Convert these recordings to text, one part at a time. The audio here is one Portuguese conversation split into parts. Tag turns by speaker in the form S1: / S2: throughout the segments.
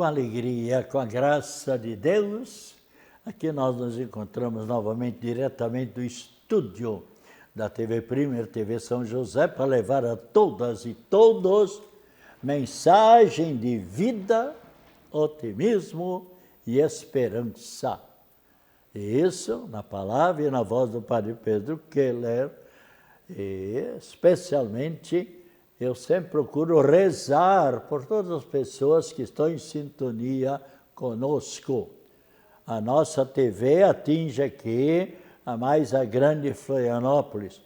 S1: Com alegria, com a graça de Deus, aqui nós nos encontramos novamente diretamente do estúdio da TV Primer, TV São José, para levar a todas e todos mensagem de vida, otimismo e esperança. E isso na palavra e na voz do Padre Pedro Keller, e especialmente eu sempre procuro rezar por todas as pessoas que estão em sintonia conosco. A nossa TV atinge aqui a grande Florianópolis,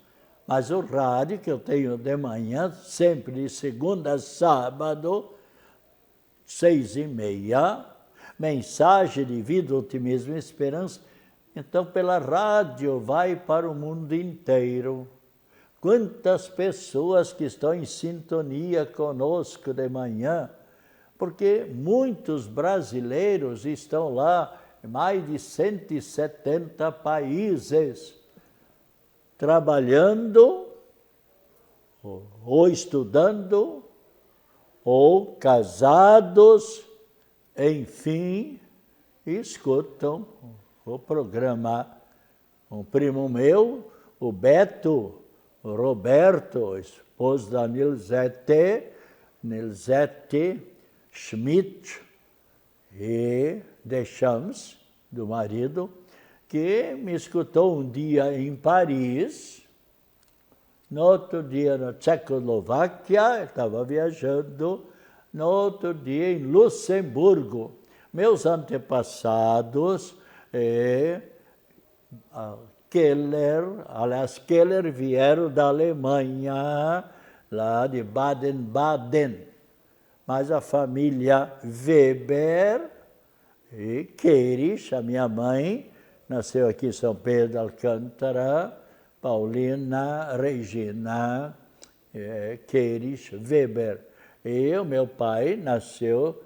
S1: mas o rádio que eu tenho de manhã, sempre de segunda a sábado, 6h30, mensagem de vida, otimismo e esperança. Então, pela rádio, vai para o mundo inteiro. Quantas pessoas que estão em sintonia conosco de manhã, porque muitos brasileiros estão lá, em mais de 170 países, trabalhando, ou estudando, ou casados, enfim, escutam o programa. Um primo meu, o Beto, o Roberto, esposo da Nilzete Schmidt e Deschamps, do marido, que me escutou um dia em Paris, no outro dia na Tchecoslováquia, estava viajando, no outro dia em Luxemburgo. Meus antepassados, Keller vieram da Alemanha, lá de Baden-Baden, mas a família Weber e Queires, a minha mãe, nasceu aqui em São Pedro de Alcântara, Paulina Regina Queires Weber. E o meu pai nasceu,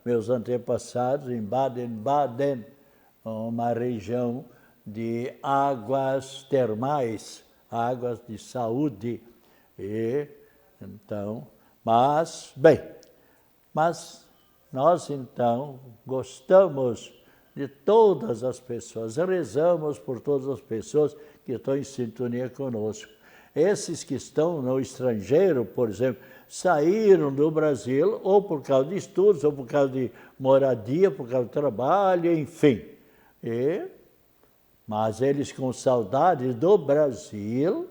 S1: meus antepassados em Baden-Baden, uma região de águas termais, águas de saúde. E então, mas nós então gostamos de todas as pessoas, rezamos por todas as pessoas que estão em sintonia conosco. Esses que estão no estrangeiro, por exemplo, saíram do Brasil ou por causa de estudos, ou por causa de moradia, por causa de trabalho, enfim. Mas eles com saudade do Brasil,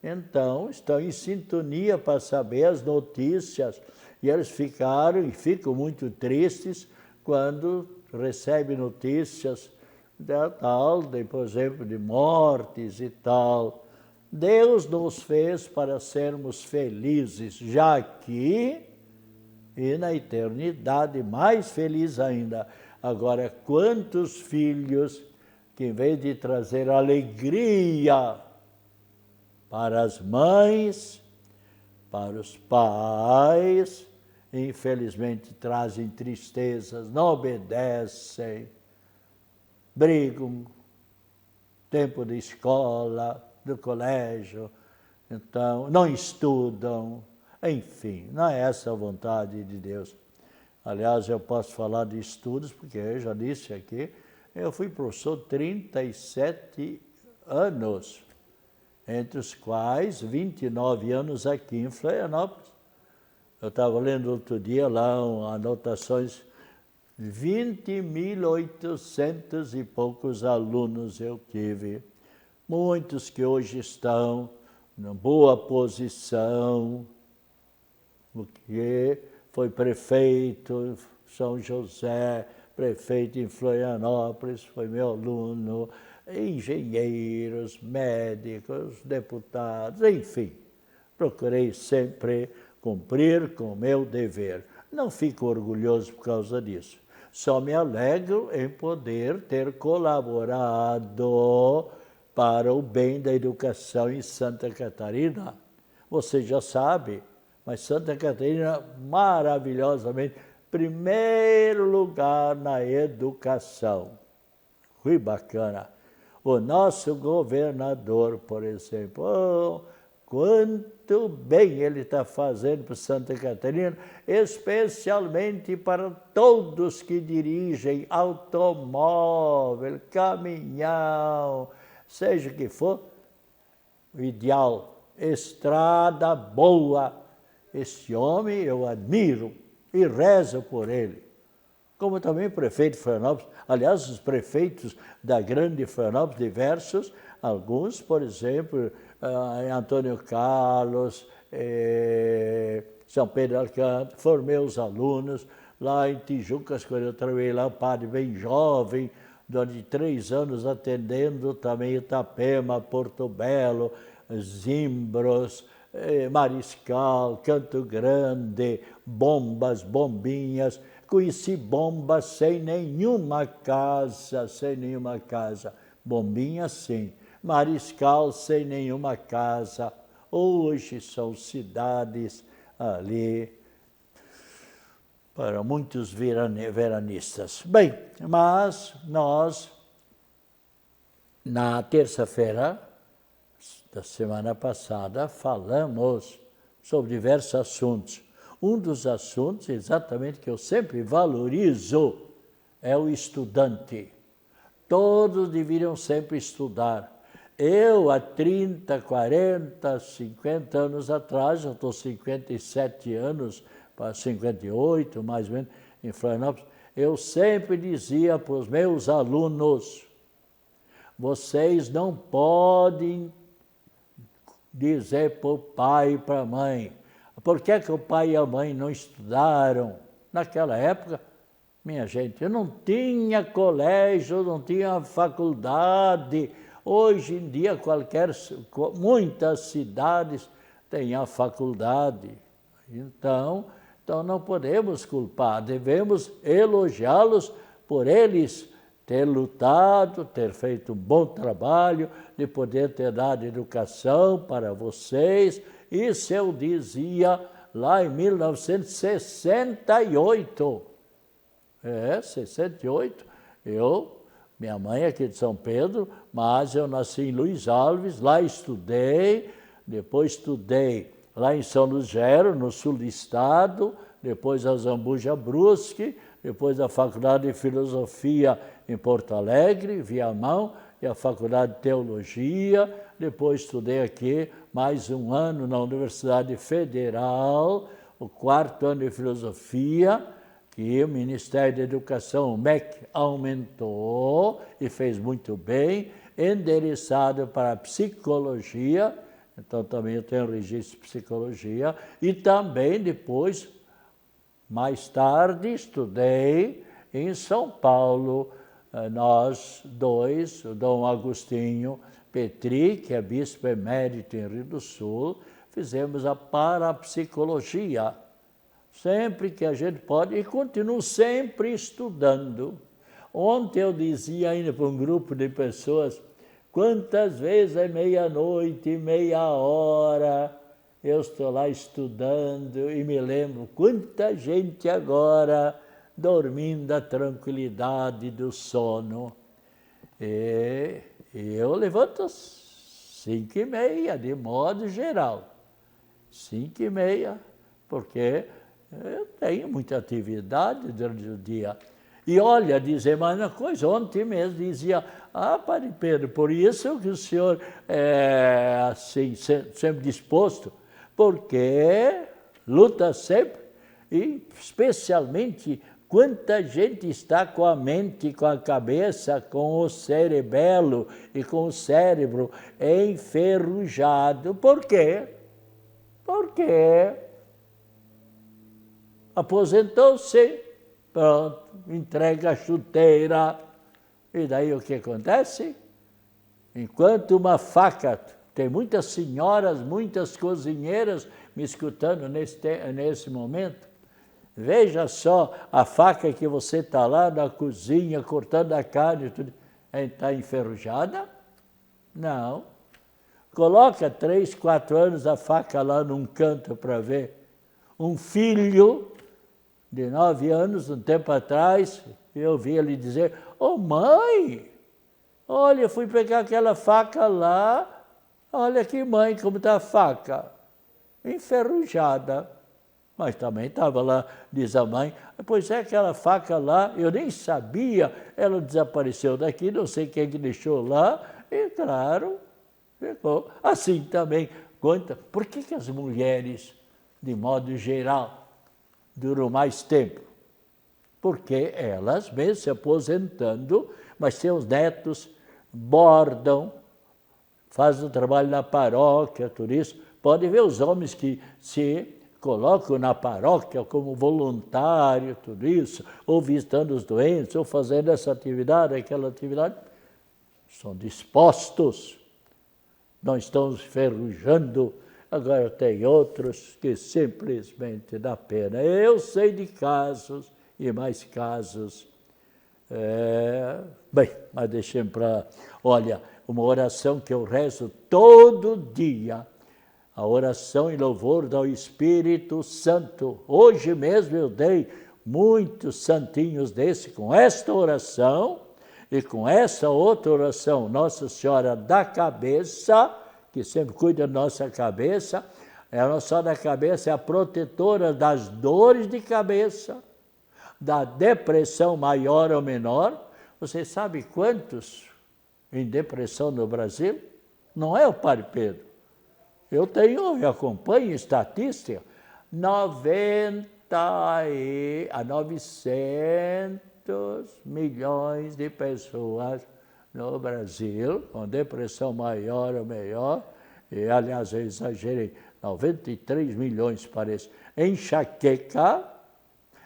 S1: então estão em sintonia para saber as notícias. E eles ficaram e ficam muito tristes quando recebem notícias por exemplo, de mortes e tal. Deus nos fez para sermos felizes, já aqui e na eternidade, mais feliz ainda. Agora, quantos filhos que, em vez de trazer alegria para as mães, para os pais, infelizmente trazem tristezas, não obedecem, brigam, tempo de escola, do colégio, então não estudam, enfim, não é essa a vontade de Deus. Aliás, eu posso falar de estudos, porque eu já disse aqui, eu fui professor 37 anos, entre os quais 29 anos aqui em Florianópolis. Eu estava lendo outro dia lá anotações, 20.800 e poucos alunos eu tive. Muitos que hoje estão em boa posição, porque foi prefeito São José, prefeito em Florianópolis, foi meu aluno, engenheiros, médicos, deputados, enfim. Procurei sempre cumprir com o meu dever. Não fico orgulhoso por causa disso. Só me alegro em poder ter colaborado para o bem da educação em Santa Catarina. Você já sabe, mas Santa Catarina, maravilhosamente, primeiro lugar na educação. Foi bacana. O nosso governador, por exemplo, quanto bem ele está fazendo para Santa Catarina, especialmente para todos que dirigem automóvel, caminhão, seja o que for, o ideal, estrada boa. Esse homem eu admiro e rezo por ele. Como também o prefeito de Florianópolis, aliás, os prefeitos da grande Florianópolis, diversos, alguns, por exemplo, Antônio Carlos, São Pedro Alcântara, foram meus alunos, lá em Tijucas, quando eu trabalhei lá, um padre bem jovem, durante 3 anos atendendo também Itapema, Porto Belo, Zimbros, Mariscal, Canto Grande, Bombas, Bombinhas. Conheci Bombas sem nenhuma casa, Bombinhas sim, Mariscal sem nenhuma casa. Hoje são cidades ali para muitos veranistas. Bem, mas nós, na terça-feira da semana passada, falamos sobre diversos assuntos. Um dos assuntos, exatamente, que eu sempre valorizo, é o estudante. Todos deveriam sempre estudar. Eu, há 30, 40, 50 anos atrás, eu estou 57 anos, para 58, mais ou menos, em Florianópolis, eu sempre dizia para os meus alunos, vocês não podem dizer para o pai e para a mãe, por que o pai e a mãe não estudaram? Naquela época, minha gente, eu não tinha colégio, não tinha faculdade. Hoje em dia, muitas cidades têm a faculdade. Então não podemos culpar, devemos elogiá-los por eles ter lutado, ter feito um bom trabalho, de poder ter dado educação para vocês. Isso eu dizia lá em 1968. 68. Minha mãe é aqui de São Pedro, mas eu nasci em Luiz Alves, lá estudei, depois estudei lá em São Lugero, no sul do estado, depois a Zambuja Brusque, depois a Faculdade de Filosofia em Porto Alegre, Viamão, e a Faculdade de Teologia, depois estudei aqui mais um ano na Universidade Federal, o 4º ano de Filosofia, que o Ministério da Educação, o MEC, aumentou e fez muito bem, endereçado para a Psicologia, então também eu tenho registro de Psicologia, e também depois, mais tarde, estudei em São Paulo, nós dois, o Dom Agostinho Petri, que é bispo emérito em Rio do Sul, fizemos a parapsicologia, sempre que a gente pode, e continuo sempre estudando. Ontem eu dizia ainda para um grupo de pessoas, quantas vezes é meia-noite, meia hora, eu estou lá estudando e me lembro quanta gente agora dormindo a tranquilidade do sono. E eu levanto às 5h30, de modo geral. 5h30, porque eu tenho muita atividade durante o dia. E olha, dizer mais uma coisa, ontem mesmo dizia, Padre Pedro, por isso que o senhor é assim, sempre disposto, porque luta sempre, e especialmente quanta gente está com a mente, com a cabeça, com o cerebelo e com o cérebro enferrujado. Por quê? Porque aposentou-se, pronto, entrega a chuteira. E daí o que acontece? Enquanto uma faca, tem muitas senhoras, muitas cozinheiras me escutando nesse momento, veja só a faca que você está lá na cozinha, cortando a carne, tudo, está enferrujada? Não. Coloca 3, 4 anos a faca lá num canto para ver. Um filho de 9 anos, um tempo atrás, eu vi ele dizer, mãe, olha, eu fui pegar aquela faca lá, Olha aqui, mãe, como está a faca, enferrujada. Mas também estava lá, diz a mãe, pois é, aquela faca lá, eu nem sabia, ela desapareceu daqui, não sei quem que deixou lá, e claro, ficou. Assim também, conta, por que as mulheres, de modo geral, duram mais tempo? Porque elas, mesmo se aposentando, mas seus netos bordam, fazem o trabalho na paróquia, tudo isso. Pode ver os homens que se colocam na paróquia como voluntário, tudo isso, ou visitando os doentes, ou fazendo essa atividade, aquela atividade, são dispostos, não estão enferrujando. Agora tem outros que simplesmente dá pena. Eu sei de casos, e mais casos. Bem, mas deixem para... Olha, uma oração que eu rezo todo dia, a oração em louvor ao Espírito Santo. Hoje mesmo eu dei muitos santinhos desse com esta oração e com essa outra oração, Nossa Senhora da Cabeça, que sempre cuida da nossa cabeça. A Nossa Senhora da Cabeça é a protetora das dores de cabeça, da depressão maior ou menor. Você sabe quantos em depressão no Brasil? Não é o Padre Pedro. Eu acompanho estatística, 900 milhões de pessoas no Brasil com depressão maior ou menor, e aliás eu exagerei, 93 milhões parece, enxaqueca,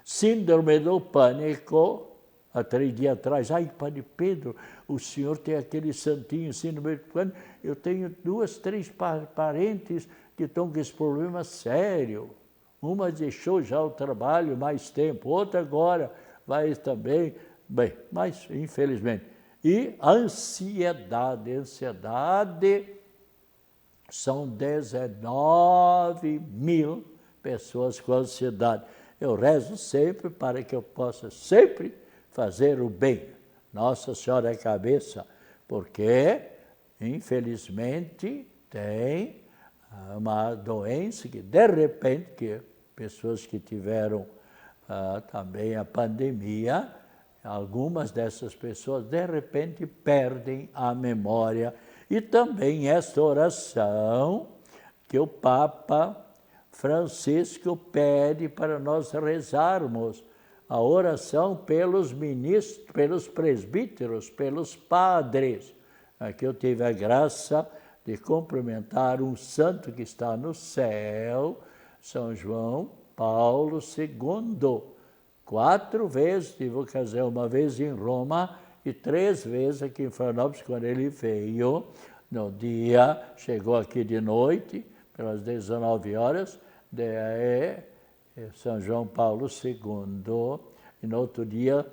S1: síndrome do pânico. Há 3 dias atrás, ai, Padre Pedro, o senhor tem aquele santinho, síndrome do pânico. Eu tenho 2, 3 parentes que estão com esse problema sério. Uma deixou já o trabalho mais tempo, outra agora vai também. Bem, mas infelizmente. E ansiedade são 19 mil pessoas com ansiedade. Eu rezo sempre para que eu possa sempre fazer o bem. Nossa Senhora da Cabeça, porque, infelizmente, tem uma doença que, de repente, que pessoas que tiveram também a pandemia, algumas dessas pessoas, de repente, perdem a memória. E também esta oração que o Papa Francisco pede para nós rezarmos, a oração pelos ministros, pelos presbíteros, pelos padres. Aqui eu tive a graça de cumprimentar um santo que está no céu, São João Paulo II. 4 vezes, tive ocasião, uma vez em Roma e 3 vezes aqui em Florianópolis, quando ele veio. No dia, chegou aqui de noite, pelas 19 horas, São João Paulo II, e no outro dia,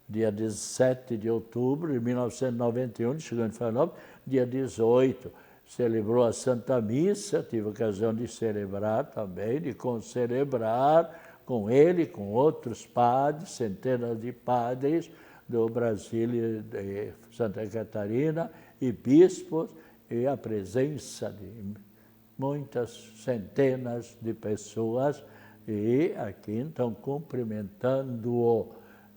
S1: dia 17 de outubro de 1991, chegou em Florianópolis, dia 18, celebrou a Santa Missa, tive ocasião de celebrar também, de concelebrar com ele, com outros padres, centenas de padres do Brasil e de Santa Catarina, e bispos, e a presença de muitas centenas de pessoas, e aqui então cumprimentando-o.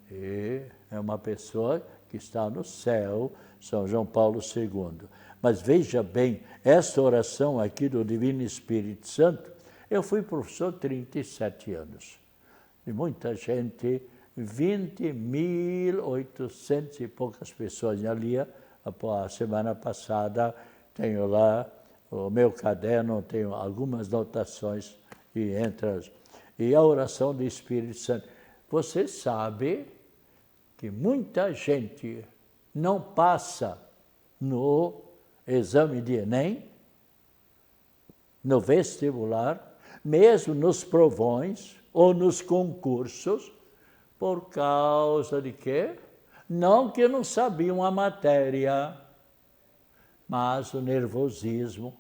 S1: E é uma pessoa que está no céu, São João Paulo II. Mas veja bem, essa oração aqui do Divino Espírito Santo, eu fui professor 37 anos. E muita gente, 20.800 e poucas pessoas ali. A semana passada tenho lá o meu caderno, tenho algumas notações e e a oração do Espírito Santo. Você sabe que muita gente não passa no exame de Enem, no vestibular, mesmo nos provões ou nos concursos, por causa de quê? Não que não sabiam a matéria, mas o nervosismo,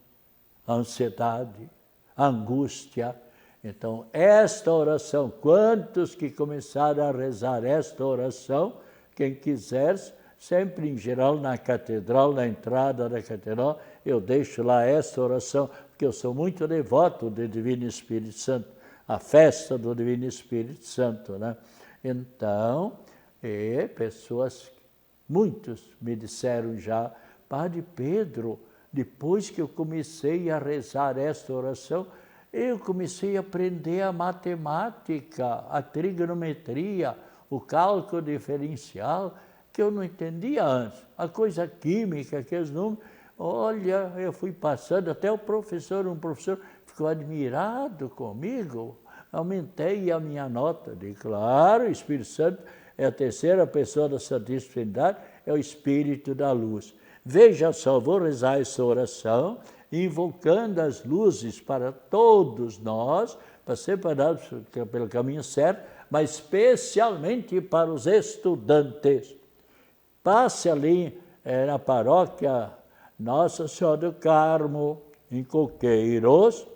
S1: a ansiedade, a angústia. Então, esta oração, quantos que começaram a rezar esta oração, quem quiser, sempre em geral na catedral, na entrada da catedral, eu deixo lá esta oração, porque eu sou muito devoto do Divino Espírito Santo, a festa do Divino Espírito Santo, né? Então, muitos me disseram já, Padre Pedro, depois que eu comecei a rezar esta oração, eu comecei a aprender a matemática, a trigonometria, o cálculo diferencial, que eu não entendia antes. A coisa química, aqueles números, olha, eu fui passando, até um professor ficou admirado comigo. Aumentei a minha nota. De claro, o Espírito Santo é a terceira pessoa da Santíssima Trindade, é o Espírito da Luz. Veja só, vou rezar essa oração, invocando as luzes para todos nós, para ser parados pelo caminho certo, mas especialmente para os estudantes. Passe ali na paróquia Nossa Senhora do Carmo, em Coqueiros,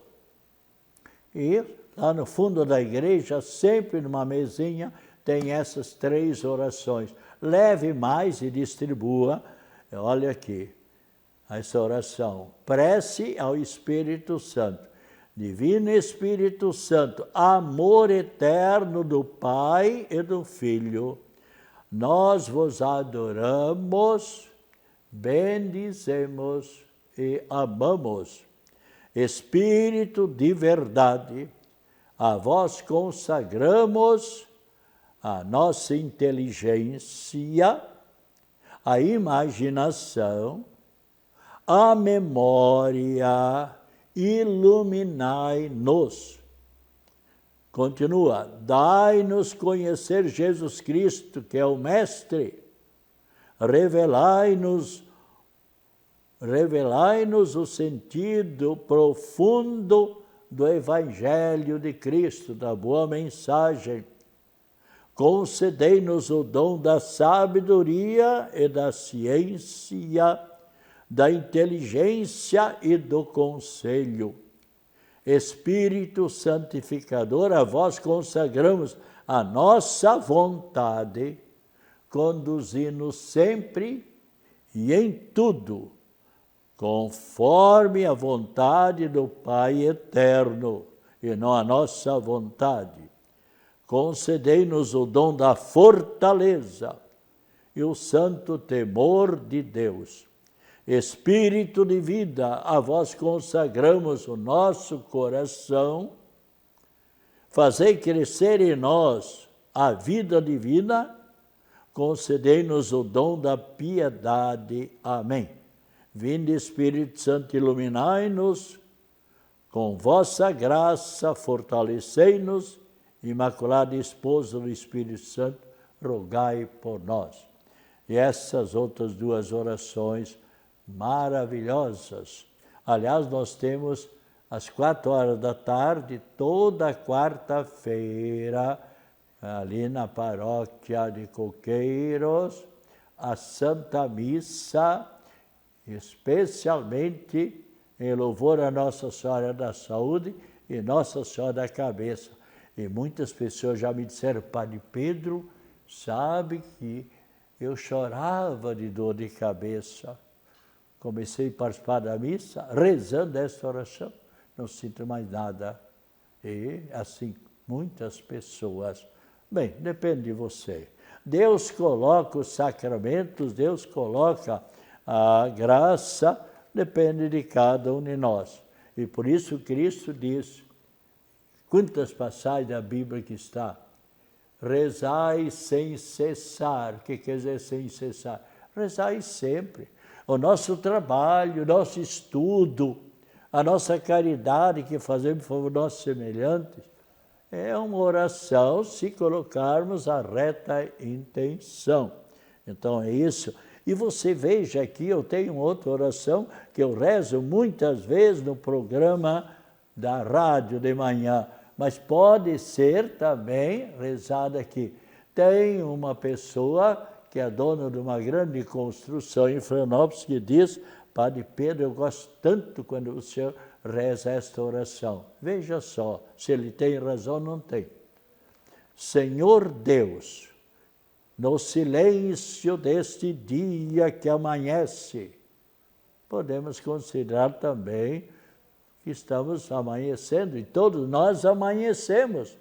S1: e lá no fundo da igreja, sempre numa mesinha, tem essas 3 orações. Leve mais e distribua. Olha aqui, essa oração. Prece ao Espírito Santo. Divino Espírito Santo, amor eterno do Pai e do Filho, nós vos adoramos, bendizemos e amamos. Espírito de verdade, a vós consagramos a nossa inteligência, a imaginação, a memória, iluminai-nos. Continua, dai-nos conhecer Jesus Cristo, que é o Mestre, revelai-nos o sentido profundo do Evangelho de Cristo, da boa mensagem. Concedei-nos o dom da sabedoria e da ciência, da inteligência e do conselho. Espírito santificador, a vós consagramos a nossa vontade, conduzi-nos sempre e em tudo, conforme a vontade do Pai eterno, e não a nossa vontade. Concedei-nos o dom da fortaleza e o santo temor de Deus. Espírito de vida, a vós consagramos o nosso coração, fazei crescer em nós a vida divina, concedei-nos o dom da piedade. Amém. Vinde, Espírito Santo, iluminai-nos, com vossa graça fortalecei-nos, Imaculada Esposa do Espírito Santo, rogai por nós. E essas outras 2 orações maravilhosas. Aliás, nós temos às 16h, toda quarta-feira, ali na paróquia de Coqueiros, a Santa Missa, especialmente em louvor a Nossa Senhora da Saúde e Nossa Senhora da Cabeça. E muitas pessoas já me disseram, Padre Pedro, sabe que eu chorava de dor de cabeça. Comecei a participar da missa, rezando esta oração, não sinto mais nada. E assim, muitas pessoas. Bem, depende de você. Deus coloca os sacramentos, Deus coloca a graça, depende de cada um de nós. E por isso Cristo diz, quantas passagens da Bíblia que está? Rezai sem cessar. O que quer dizer sem cessar? Rezai sempre. O nosso trabalho, o nosso estudo, a nossa caridade que fazemos por nossos semelhantes, é uma oração se colocarmos a reta intenção. Então é isso. E você veja aqui, eu tenho outra oração que eu rezo muitas vezes no programa da rádio de manhã, mas pode ser também rezada aqui. Tem uma pessoa que é dona de uma grande construção em Florianópolis que diz, Padre Pedro, eu gosto tanto quando o senhor reza esta oração. Veja só, se ele tem razão ou não tem. Senhor Deus, no silêncio deste dia que amanhece. Podemos considerar também que estamos amanhecendo, e todos nós amanhecemos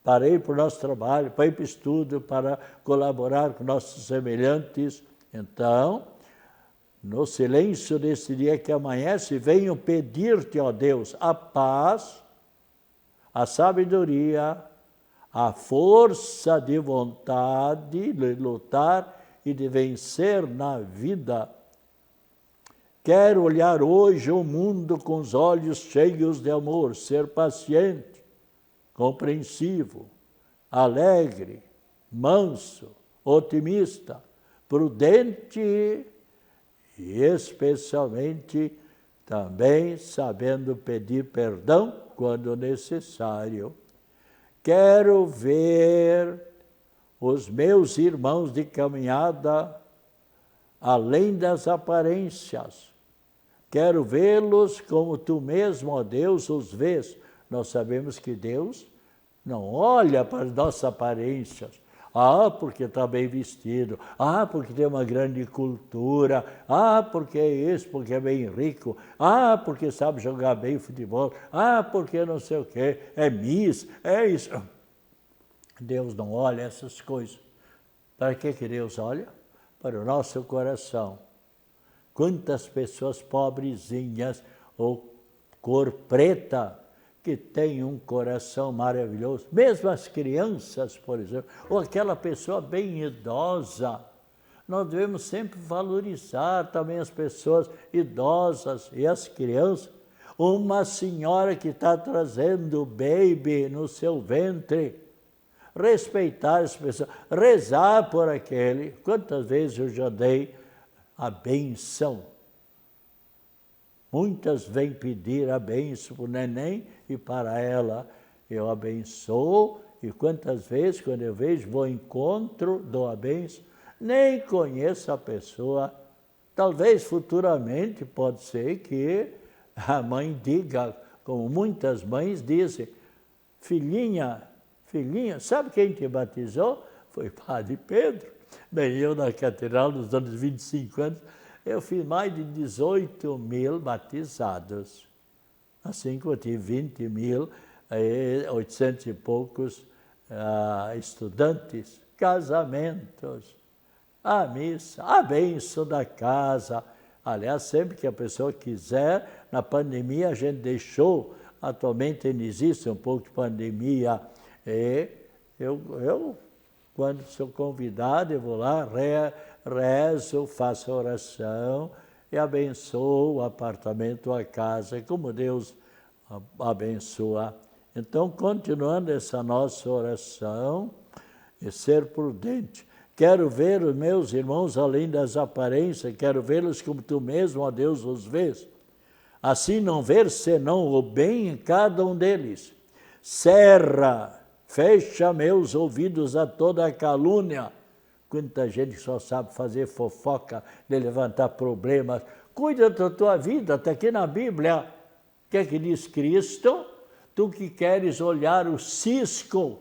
S1: para ir para o nosso trabalho, para ir para o estudo, para colaborar com nossos semelhantes. Então, no silêncio desse dia que amanhece, venho pedir-te, ó Deus, a paz, a sabedoria, a força de vontade de lutar e de vencer na vida. Quero olhar hoje o mundo com os olhos cheios de amor, ser paciente, compreensivo, alegre, manso, otimista, prudente e especialmente também sabendo pedir perdão quando necessário. Quero ver os meus irmãos de caminhada além das aparências. Quero vê-los como tu mesmo, ó Deus, os vês. Nós sabemos que Deus não olha para as nossas aparências. Ah, porque está bem vestido. Ah, porque tem uma grande cultura. Ah, porque é isso, porque é bem rico. Ah, porque sabe jogar bem futebol. Ah, porque não sei o quê. É Miss, é isso. Deus não olha essas coisas. Para que Deus olha? Para o nosso coração. Quantas pessoas pobrezinhas ou cor preta que têm um coração maravilhoso, mesmo as crianças, por exemplo, ou aquela pessoa bem idosa. Nós devemos sempre valorizar também as pessoas idosas e as crianças. Uma senhora que está trazendo o baby no seu ventre, respeitar as pessoas, rezar por aquele. Quantas vezes eu já dei a benção? Muitas vêm pedir a benção para o neném e para ela eu abençoo. E quantas vezes, quando eu vejo, vou ao encontro, dou a benção, nem conheço a pessoa. Talvez futuramente pode ser que a mãe diga, como muitas mães dizem, filhinha, sabe quem te batizou? Foi Padre Pedro. Bem, eu na catedral, nos anos 25 anos, eu fiz mais de 18 mil batizados. Assim como eu tive 20.800 e poucos estudantes, casamentos, a missa, a bênção da casa. Aliás, sempre que a pessoa quiser, na pandemia a gente deixou, atualmente ainda existe um pouco de pandemia, e eu quando sou convidado, eu vou lá, rezo, faço oração e abençoo o apartamento, a casa, como Deus abençoa. Então, continuando essa nossa oração, e ser prudente. Quero ver os meus irmãos além das aparências, quero vê-los como tu mesmo, ó Deus, os vês. Assim não ver senão o bem em cada um deles. Fecha meus ouvidos a toda a calúnia. Quanta gente só sabe fazer fofoca, de levantar problemas. Cuida da tua vida, está aqui na Bíblia. O que é que diz Cristo? Tu que queres olhar o cisco,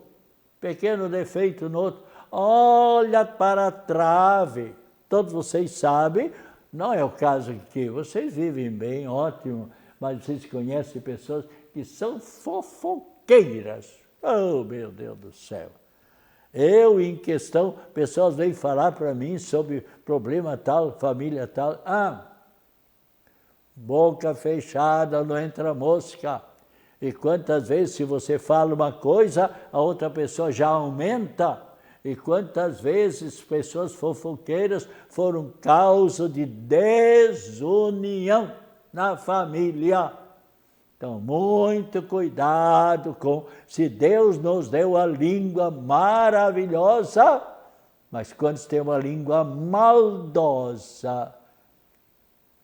S1: pequeno defeito no outro, olha para a trave. Todos vocês sabem, não é o caso que vocês vivem bem, ótimo, mas vocês conhecem pessoas que são fofoqueiras. Oh, meu Deus do céu! Eu, em questão, pessoas vêm falar para mim sobre problema tal, família tal. Boca fechada, não entra mosca. E quantas vezes, se você fala uma coisa, a outra pessoa já aumenta. E quantas vezes pessoas fofoqueiras foram causa de desunião na família. Então, muito cuidado com, se Deus nos deu a língua maravilhosa, mas quando se tem uma língua maldosa,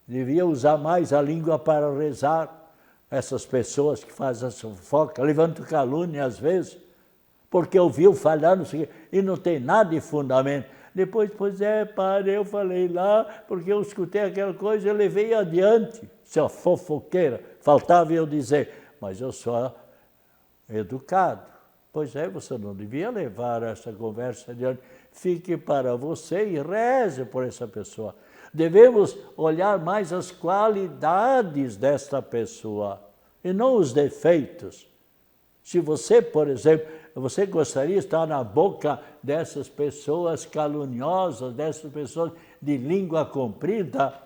S1: devia usar mais a língua para rezar. Essas pessoas que fazem essa fofoca, levantam calúnia às vezes, porque ouviu falar, não sei, e não tem nada de fundamento. Depois, padre, eu falei lá, porque eu escutei aquela coisa, eu levei adiante. Sua fofoqueira, faltava eu dizer, mas eu sou educado, Pois é, você não devia levar essa conversa adiante. Fique para você e reze por essa pessoa. Devemos olhar mais as qualidades desta pessoa e não os defeitos. Se você, por exemplo, você gostaria de estar na boca dessas pessoas caluniosas, dessas pessoas de língua comprida?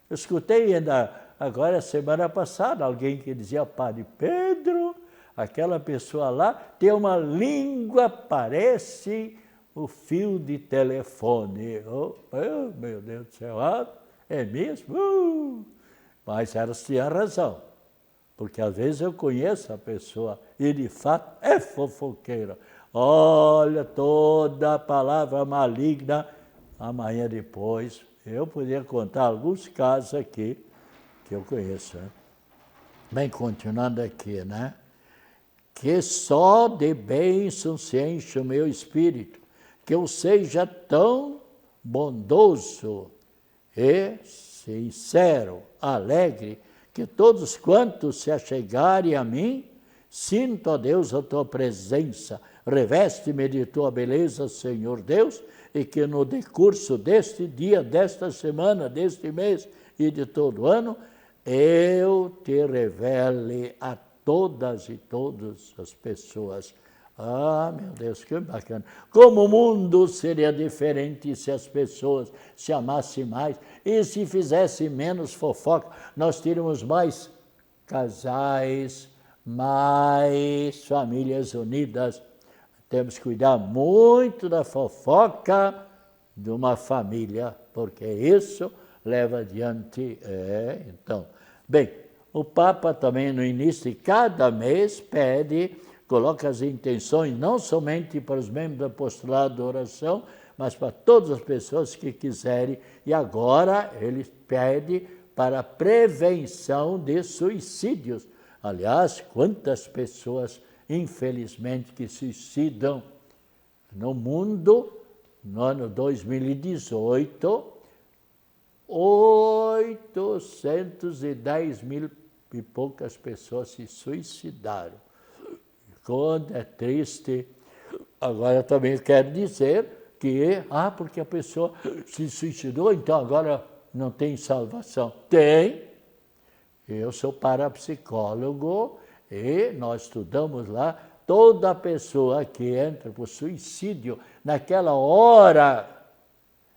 S1: Eu escutei ainda agora, semana passada, alguém que dizia, Padre Pedro, aquela pessoa lá tem uma língua, parece o fio de telefone. Oh, meu Deus do céu, é mesmo? Mas ela tinha razão, porque às vezes eu conheço a pessoa e de fato é fofoqueira. Olha, toda palavra maligna, amanhã depois, eu poderia contar alguns casos aqui que eu conheço. Né? Bem, continuando aqui, né? Que só de bênção se enche o meu espírito, que eu seja tão bondoso e sincero, alegre, que todos quantos se achegarem a mim, sinto, ó Deus, a tua presença, reveste-me de tua beleza, Senhor Deus, e que no decurso deste dia, desta semana, deste mês e de todo ano, eu te revele a todas e todas as pessoas. Ah, meu Deus, que bacana. Como o mundo seria diferente se as pessoas se amassem mais e se fizessem menos fofoca. Nós teríamos mais casais, mais famílias unidas. Temos que cuidar muito da fofoca de uma família, porque isso leva adiante. Então, bem, o Papa também no início de cada mês pede, coloca as intenções não somente para os membros do apostolado de oração, mas para todas as pessoas que quiserem. E agora ele pede para a prevenção de suicídios. Aliás, quantas pessoas, infelizmente, que suicidam no mundo, no ano 2018, 810 mil e poucas pessoas se suicidaram. Quando é triste. Agora também quero dizer que, porque a pessoa se suicidou, então agora não tem salvação. Tem. Eu sou parapsicólogo e nós estudamos lá, toda pessoa que entra por suicídio, naquela hora,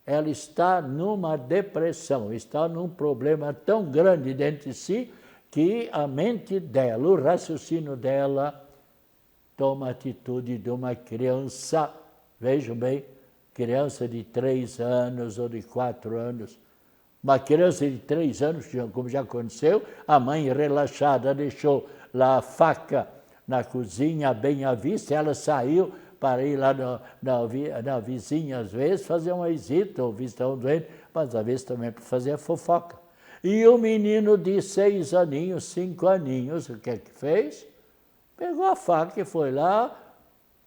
S1: ela está numa depressão, está num problema tão grande dentro de si, que a mente dela, o raciocínio dela, toma a atitude de uma criança, vejam bem, criança de 3 anos ou de 4 anos. Uma criança de 3 anos, como já aconteceu, a mãe relaxada deixou lá a faca na cozinha, bem à vista, ela saiu para ir lá na vizinha, às vezes, fazer uma visita ou visitar um doente, mas às vezes também para fazer a fofoca. E o menino de 6 aninhos, 5 aninhos, o que é que fez? Pegou a faca e foi lá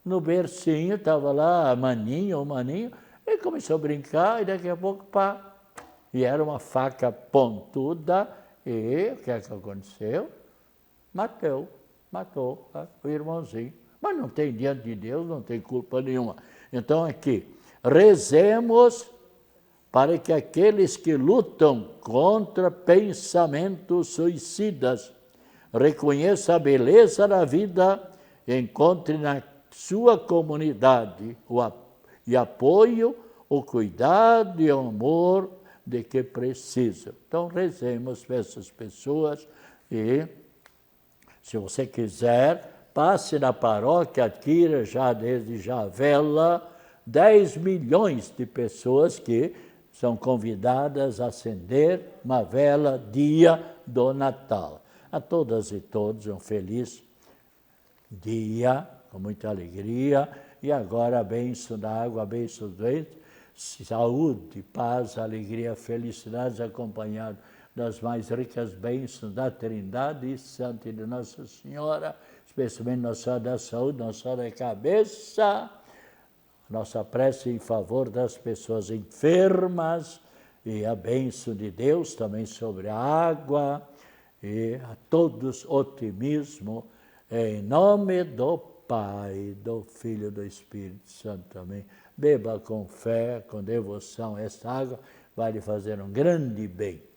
S1: no bercinho, estava lá a maninha, o maninho, e começou a brincar, e daqui a pouco, pá, e era uma faca pontuda, e o que é que aconteceu? Matou o irmãozinho. Mas não tem diante de Deus, não tem culpa nenhuma. Então aqui, rezemos para que aqueles que lutam contra pensamentos suicidas reconheçam a beleza da vida e encontrem na sua comunidade e apoio, o cuidado e o amor de que precisam. Então, rezemos para essas pessoas e, se você quiser, passe na paróquia, adquira já desde já a vela, 10 milhões de pessoas que são convidadas a acender uma vela dia do Natal. A todas e todos um feliz dia, com muita alegria, e agora a bênção da água, a bênção do vento, saúde, paz, alegria, felicidades, acompanhado das mais ricas bênçãos da Trindade e Santa e de Nossa Senhora, especialmente Nossa Senhora da Saúde, Nossa Senhora da Cabeça, nossa prece em favor das pessoas enfermas, e a bênção de Deus também sobre a água, e a todos otimismo, em nome do Pai, do Filho e do Espírito Santo. Amém. Beba com fé, com devoção esta água, vai lhe fazer um grande bem.